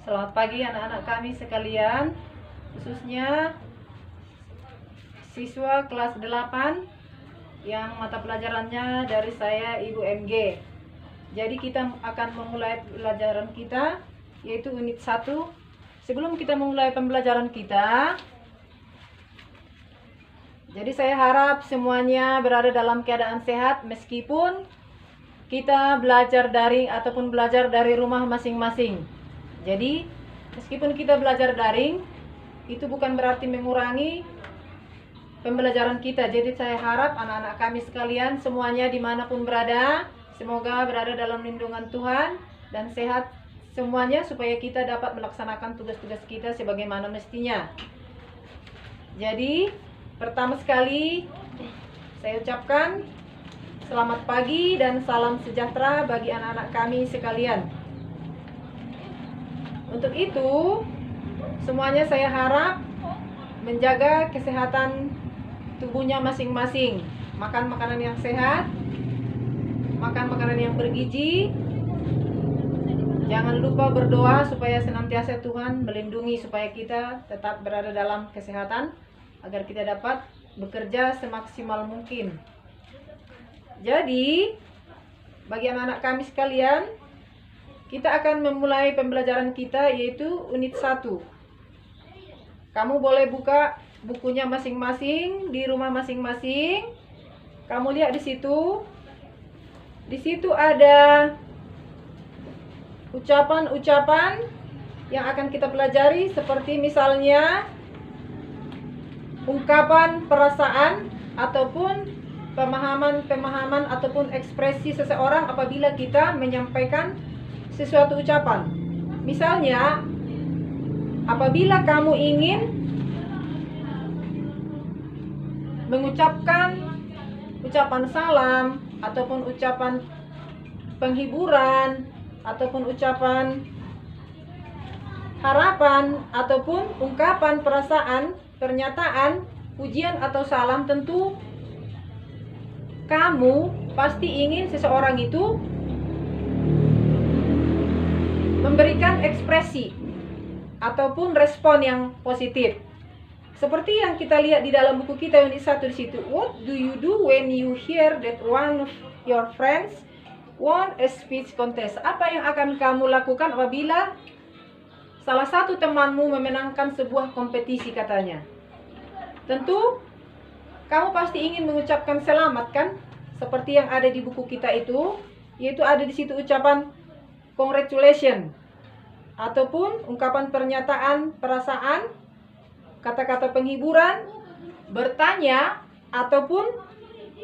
Selamat pagi anak-anak kami sekalian, khususnya siswa kelas 8 yang mata pelajarannya dari saya Ibu MG. Jadi kita akan memulai pelajaran kita, yaitu unit 1. Sebelum kita memulai pembelajaran kita, jadi saya harap semuanya berada dalam keadaan sehat meskipun kita belajar daring ataupun belajar dari rumah masing-masing. Jadi meskipun kita belajar daring, itu bukan berarti mengurangi pembelajaran kita. Jadi saya harap anak-anak kami sekalian semuanya dimanapun berada, semoga berada dalam lindungan Tuhan dan sehat semuanya, supaya kita dapat melaksanakan tugas-tugas kita sebagaimana mestinya. Jadi pertama sekali saya ucapkan selamat pagi dan salam sejahtera bagi anak-anak kami sekalian. Untuk itu, semuanya saya harap menjaga kesehatan tubuhnya masing-masing. Makan makanan yang sehat, makan makanan yang bergizi. Jangan lupa berdoa supaya senantiasa Tuhan melindungi, supaya kita tetap berada dalam kesehatan, agar kita dapat bekerja semaksimal mungkin. Jadi, bagi anak-anak kami sekalian, kita akan memulai pembelajaran kita, yaitu unit 1. Kamu boleh buka bukunya masing-masing di rumah masing-masing. Kamu lihat di situ. Di situ ada ucapan-ucapan yang akan kita pelajari, seperti misalnya ungkapan perasaan ataupun pemahaman ataupun ekspresi seseorang apabila kita menyampaikan sesuatu ucapan. Misalnya, apabila kamu ingin mengucapkan ucapan salam ataupun ucapan penghiburan ataupun ucapan harapan ataupun ungkapan perasaan, pernyataan, pujian atau salam, tentu kamu pasti ingin seseorang itu memberikan ekspresi ataupun respon yang positif. Seperti yang kita lihat di dalam buku kita unit 1 di situ. What do you do when you hear that one of your friends won a speech contest? Apa yang akan kamu lakukan apabila salah satu temanmu memenangkan sebuah kompetisi, katanya? Tentu kamu pasti ingin mengucapkan selamat, kan? Seperti yang ada di buku kita itu, yaitu ada di situ ucapan congratulations ataupun ungkapan pernyataan perasaan, kata-kata penghiburan, bertanya ataupun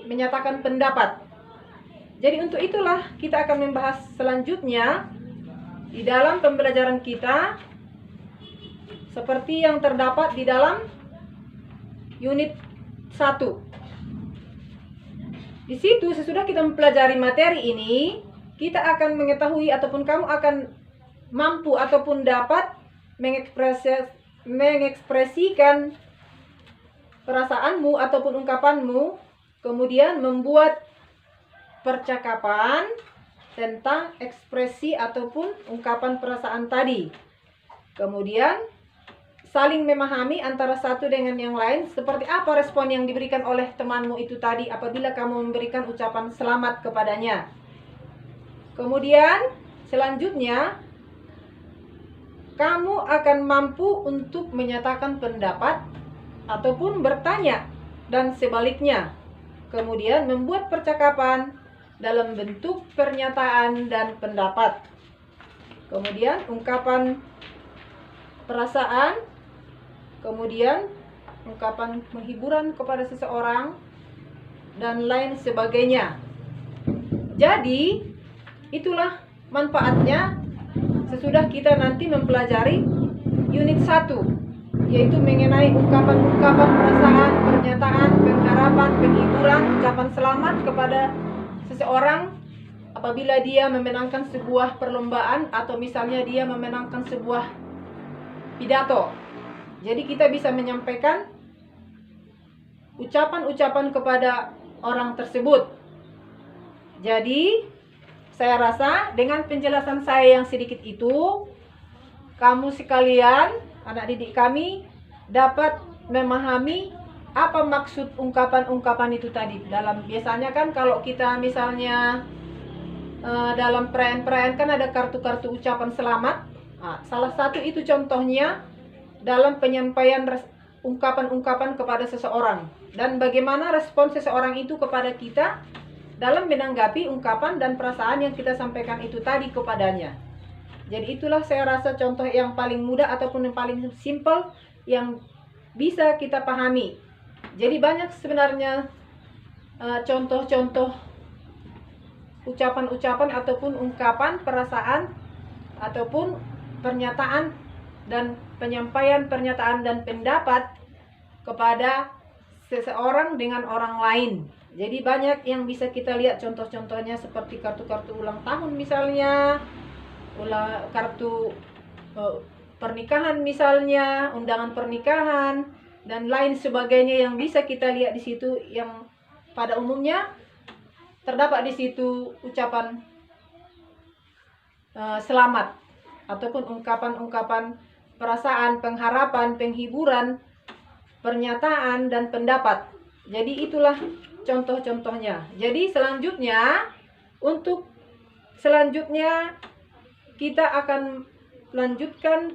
menyatakan pendapat. Jadi untuk itulah kita akan membahas selanjutnya di dalam pembelajaran kita, seperti yang terdapat di dalam unit 1. Di situ sesudah kita mempelajari materi ini, kita akan mengetahui ataupun kamu akan mampu ataupun dapat mengekspresikan perasaanmu ataupun ungkapanmu, kemudian membuat percakapan tentang ekspresi ataupun ungkapan perasaan tadi. Kemudian saling memahami antara satu dengan yang lain, seperti apa respon yang diberikan oleh temanmu itu tadi apabila kamu memberikan ucapan selamat kepadanya. Kemudian selanjutnya kamu akan mampu untuk menyatakan pendapat ataupun bertanya dan sebaliknya. Kemudian membuat percakapan dalam bentuk pernyataan dan pendapat. Kemudian ungkapan perasaan, kemudian ungkapan penghiburan kepada seseorang, dan lain sebagainya. Jadi itulah manfaatnya sesudah kita nanti mempelajari unit 1, yaitu mengenai ungkapan-ungkapan perasaan, pernyataan, pengharapan, penghiburan, ucapan selamat kepada seseorang apabila dia memenangkan sebuah perlombaan atau misalnya dia memenangkan sebuah pidato. Jadi kita bisa menyampaikan ucapan-ucapan kepada orang tersebut. Jadi saya rasa dengan penjelasan saya yang sedikit itu, kamu sekalian, anak didik kami, dapat memahami apa maksud ungkapan-ungkapan itu tadi. Biasanya kan kalau kita misalnya dalam perayaan-perayaan kan ada kartu-kartu ucapan selamat. Nah, salah satu itu contohnya dalam penyampaian ungkapan-ungkapan kepada seseorang, dan bagaimana respon seseorang itu kepada kita dalam menanggapi ungkapan dan perasaan yang kita sampaikan itu tadi kepadanya. Jadi itulah saya rasa contoh yang paling mudah ataupun yang paling simple yang bisa kita pahami. Jadi banyak sebenarnya contoh-contoh ucapan-ucapan ataupun ungkapan perasaan ataupun pernyataan dan penyampaian pernyataan dan pendapat kepada seseorang dengan orang lain. Jadi banyak yang bisa kita lihat contoh-contohnya seperti kartu-kartu ulang tahun misalnya, kartu pernikahan misalnya, undangan pernikahan dan lain sebagainya yang bisa kita lihat di situ, yang pada umumnya terdapat di situ ucapan selamat ataupun ungkapan-ungkapan perasaan, pengharapan, penghiburan, pernyataan dan pendapat. Jadi itulah contoh-contohnya. Jadi selanjutnya kita akan lanjutkan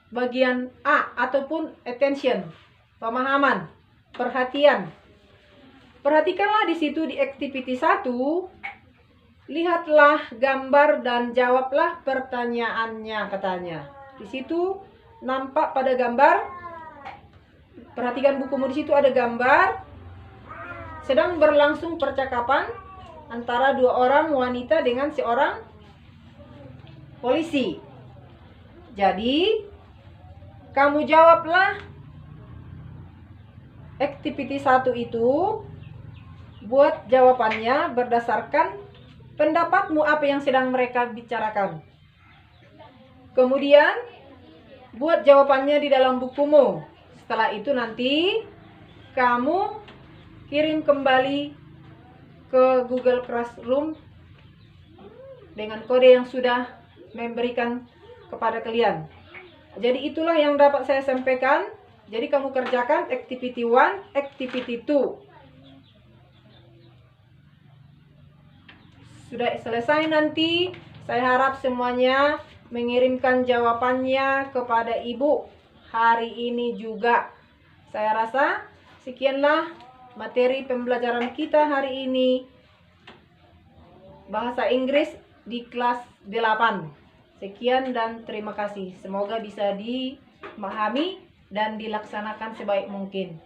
bagian A ataupun attention, pemahaman, perhatian. Perhatikanlah di situ di activity 1, lihatlah gambar dan jawablah pertanyaannya katanya. Di situ nampak pada gambar, perhatikan bukumu, di situ ada gambar sedang berlangsung percakapan antara dua orang wanita dengan seorang polisi. Jadi kamu jawablah activity 1 itu, buat jawabannya berdasarkan pendapatmu apa yang sedang mereka bicarakan. Kemudian buat jawabannya di dalam bukumu. Setelah itu nanti kamu kirim kembali ke Google Classroom dengan kode yang sudah memberikan kepada kalian. Jadi itulah yang dapat saya sampaikan. Jadi kamu kerjakan activity 1, activity 2. Sudah selesai nanti, saya harap semuanya mengirimkan jawabannya kepada ibu hari ini juga. Saya rasa sekianlah materi pembelajaran kita hari ini, bahasa Inggris di kelas 8. Sekian dan terima kasih. Semoga bisa dipahami dan dilaksanakan sebaik mungkin.